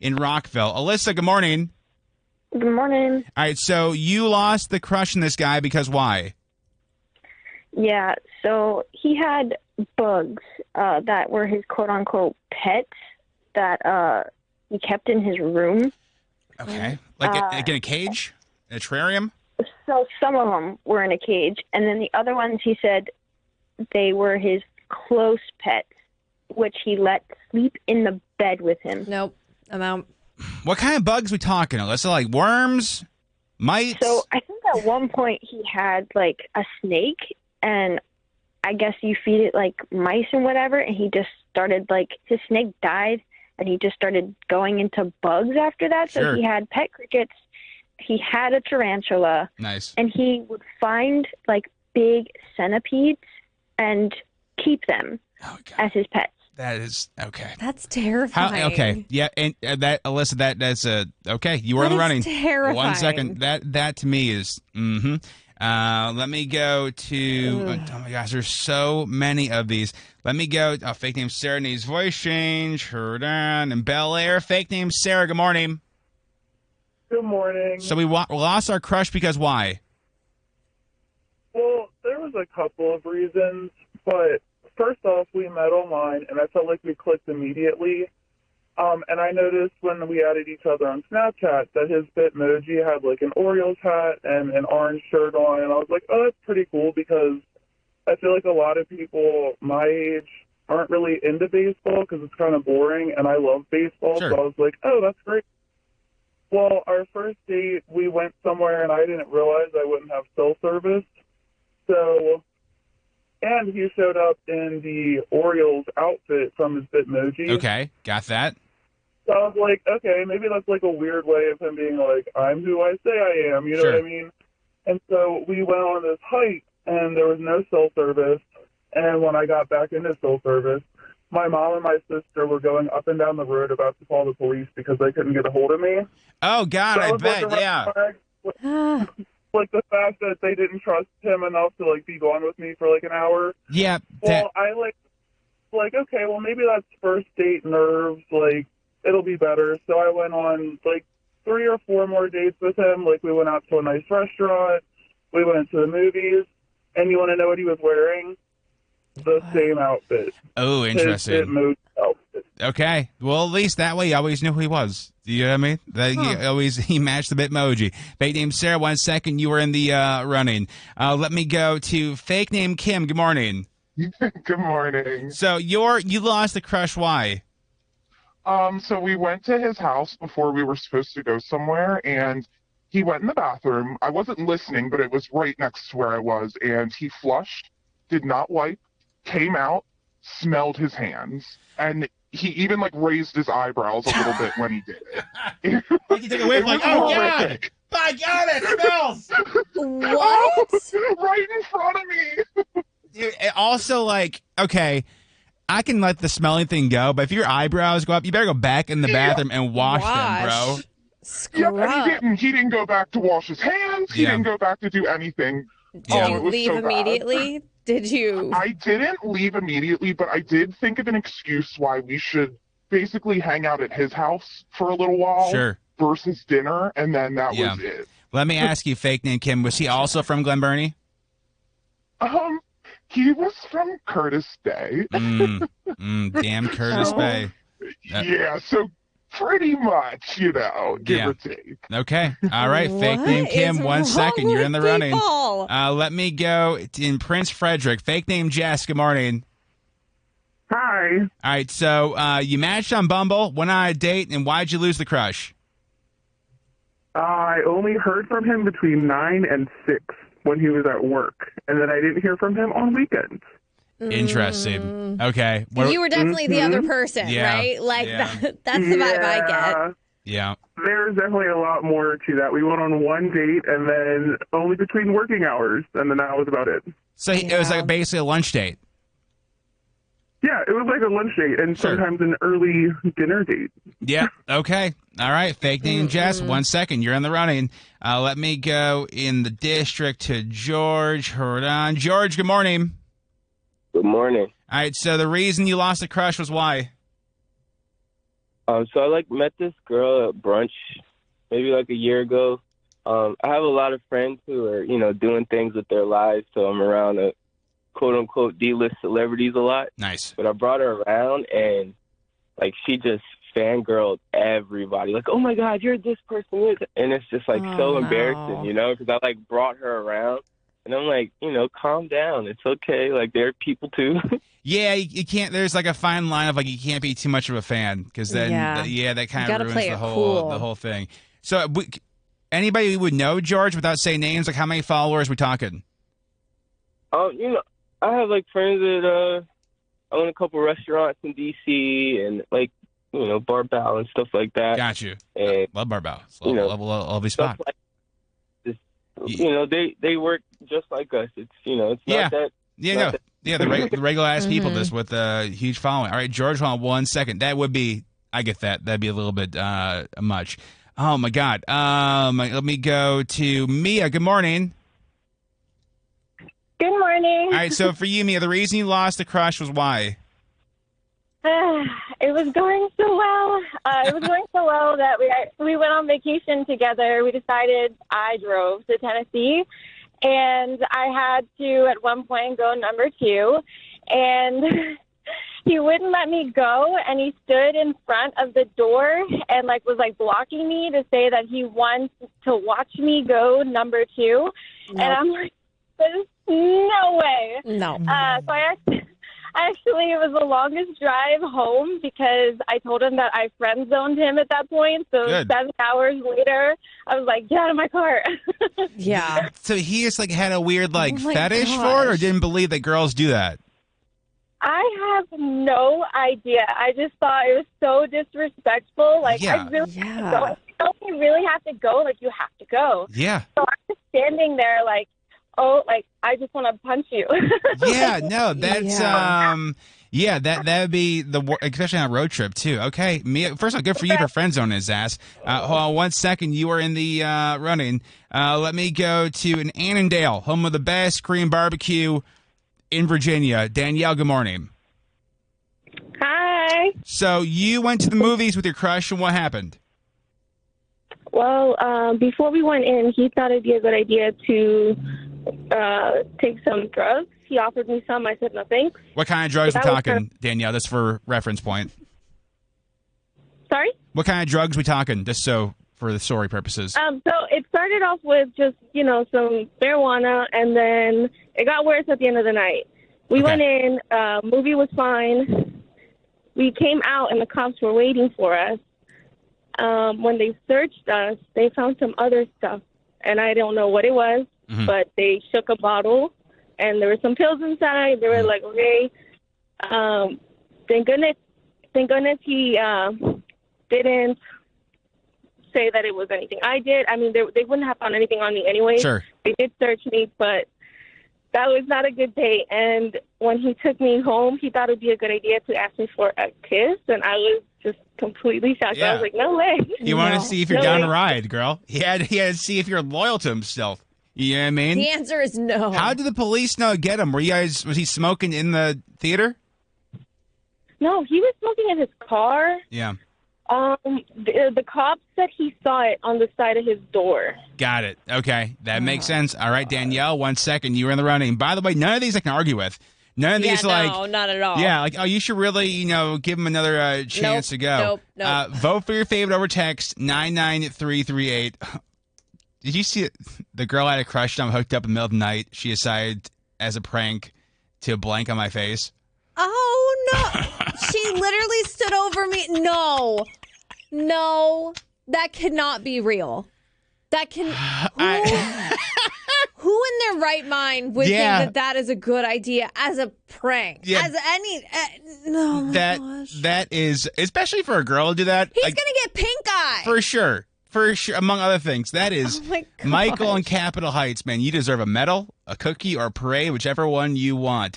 in Rockville. Alyssa, good morning. Good morning. All right, so you lost the crush on this guy because why? Yeah, so he had bugs that were his quote-unquote pets that he kept in his room. Okay. Like in a cage? In a terrarium? So some of them were in a cage, and then the other ones he said they were his close pets, which he let sleep in the bed with him. Nope, I'm out. What kind of bugs we talking, Alyssa? Like worms? Mites? So I think at one point he had like a snake, and I guess you feed it like mice and whatever, and he just started like his snake died, and he just started going into bugs after that. Sure. So he had pet crickets, he had a tarantula, Nice. and he would find like big centipedes and keep them Oh, God. as his pets. That is okay. That's terrifying. Okay, yeah, and that Alyssa, that's okay. You were That in the is running. terrifying. 1 second. That to me is. Let me go to. Oh my gosh, there's so many of these. Let me go. Oh, fake name Sarah needs voice change. Heard on and Bel Air. Fake name Sarah. Good morning. Good morning. So we lost our crush because why? Well, there was a couple of reasons, but first off, we met online, and I felt like we clicked immediately. And I noticed when we added each other on Snapchat that his Bitmoji had like an Orioles hat and an orange shirt on, and I was like, oh, that's pretty cool because I feel like a lot of people my age aren't really into baseball because it's kind of boring, and I love baseball, Sure. so I was like, oh, that's great. Well, our first date, we went somewhere, and I didn't realize I wouldn't have cell service. So, and he showed up in the Orioles outfit from his Bitmoji. Okay, got that. So I was like, okay, maybe that's like a weird way of him being like, I'm who I say I am, you know Sure. what I mean? And so we went on this hike, and there was no cell service. And when I got back into cell service, my mom and my sister were going up and down the road about to call the police because they couldn't get a hold of me. Oh God, So I was like, bet. Yeah. Like the fact that they didn't trust him enough to like be gone with me for like an hour. Yeah. Well, I like okay, well maybe that's first date nerves. Like it'll be better. So I went on like 3 or 4 more dates with him. Like we went out to a nice restaurant. We went to the movies. And you want to know what he was wearing? The same outfit. Oh, interesting. His Bitmoji outfit. Okay. Well, at least that way you always knew who he was. Do you know what I mean? He matched the Bitmoji. Fake name Sarah, 1 second. You were in the running. Let me go to fake name Kim. Good morning. Good morning. So you lost the crush. Why? So we went to his house before we were supposed to go somewhere, and he went in the bathroom. I wasn't listening, but it was right next to where I was, and he flushed, did not wipe, came out, smelled his hands, and he even like raised his eyebrows a little bit when he did it. Like you take a whiff, like, oh God, my God, it smells. What? Right in front of me. Dude, also, like, okay, I can let the smelling thing go, but if your eyebrows go up, you better go back in the bathroom and wash them, bro. Yep, and he didn't go back to wash his hands. He didn't go back to do anything. Did you It was leave so bad. immediately? Did you? I didn't leave immediately, but I did think of an excuse why we should basically hang out at his house for a little while Sure. versus dinner, and then that was it. Let me ask you, fake name Kim, was he also from Glen Burnie? He was from Curtis Bay. Damn Curtis Bay. Yeah, so pretty much, give or take. Okay. All right. Fake What name Kim, is 1 wrong second. You're in the with running. people? Let me go in Prince Frederick. Fake name Jess. Good morning. Hi. All right. So you matched on Bumble, went on a date, and why'd you lose the crush? I only heard from him between 9 and 6 when he was at work, and then I didn't hear from him on weekends. Interesting. Okay. You were definitely the other person, Yeah. right? Like Yeah. that's the vibe I get. Yeah. There's definitely a lot more to that. We went on one date, and then only between working hours, and then that was about it. So it was like basically a lunch date. Yeah, it was like a lunch date, and Sure. sometimes an early dinner date. Yeah. Okay. All right. Fake name Jess. 1 second. You're in the running. Let me go in the district to George. Hold on. George, good morning. Good morning. All right. So the reason you lost the crush was why? So I met this girl at brunch maybe like a year ago. I have a lot of friends who are, doing things with their lives, so I'm around quote unquote D-list celebrities a lot. Nice. But I brought her around and she just fangirled everybody. Like, oh my God, you're this person. And it's just so embarrassing, because I brought her around. And I'm like, calm down. It's okay. They're people too. Yeah, you can't. There's a fine line of you can't be too much of a fan because then that kind of ruins the whole thing. So, anybody we would know, George, without saying names, how many followers are we talking? I have friends that own a couple restaurants in DC and Barbell and stuff like that. Got you. And, love Barbell. It's lovely spot. They work just like us. It's it's not that. The regular ass people just with a huge following. All right, George, hold on 1 second. I get that. That'd be a little bit much. Oh my God. Let me go to Mia. Good morning. Good morning. All right, so for you, Mia, the reason you lost the crush was why? It was going so well. It was going so well that we went on vacation together. We decided I drove to Tennessee, and I had to at one point go number 2, and he wouldn't let me go, and he stood in front of the door and was blocking me to say that he wants to watch me go number 2, nope. And I'm like, there's no way. No. So Actually, it was the longest drive home because I told him that I friend zoned him at that point. So Good. 7 hours later, I was like, get out of my car. Yeah. So he just had a weird my fetish for it, or didn't believe that girls do that? I have no idea. I just thought it was so disrespectful. I really have to go. If you really have to go, you have to go. Yeah. So I'm just standing there I just want to punch you. Yeah, no, that's that would be especially on a road trip too. Okay, Mia, first of all, good for you for friend zoning his ass. Hold on 1 second, you are in the running. Let me go to an Annandale, home of the best Korean barbecue in Virginia. Danielle, good morning. Hi. So you went to the movies with your crush, and what happened? Well, before we went in, he thought it'd be a good idea to take some drugs. He offered me some. I said no thanks. What kind of drugs we talking, Danielle? That's for reference point. Sorry? What kind of drugs we talking? Just so for the story purposes. So it started off with just some marijuana, and then it got worse at the end of the night. We went in. Movie was fine. We came out, and the cops were waiting for us. When they searched us, they found some other stuff, and I don't know what it was, but they shook a bottle, and there were some pills inside. They were like, okay. Thank goodness he didn't say that it was anything I did. I mean, they wouldn't have found anything on me anyway. Sure. They did search me, but that was not a good date. And when he took me home, he thought it would be a good idea to ask me for a kiss, and I was just completely shocked. Yeah. I was like, no way. He wanted to see if you're down to ride, girl. He had to see if you're loyal to himself. You know what I mean? The answer is no. How did the police know to get him? Was he smoking in the theater? No, he was smoking in his car. Yeah. The cops said he saw it on the side of his door. Got it. Okay. That makes sense. All right, Danielle, 1 second. You were in the running. By the way, none of these I can argue with. None of these no, not at all. Yeah, you should really, give him another chance to go. Nope. Vote for your favorite over text 99338. Did you see it? The girl I had a crush on hooked up in the middle of the night. She decided as a prank to blank on my face. Oh, no. She literally stood over me. No, that cannot be real. That can... Who in their right mind would think that is a good idea as a prank? Yeah. As any... no, that is... Especially for a girl to do that. He's going to get pink eye. For sure. Among other things. That is... Oh my gosh. Michael in Capitol Heights, man. You deserve a medal, a cookie, or a parade, whichever one you want.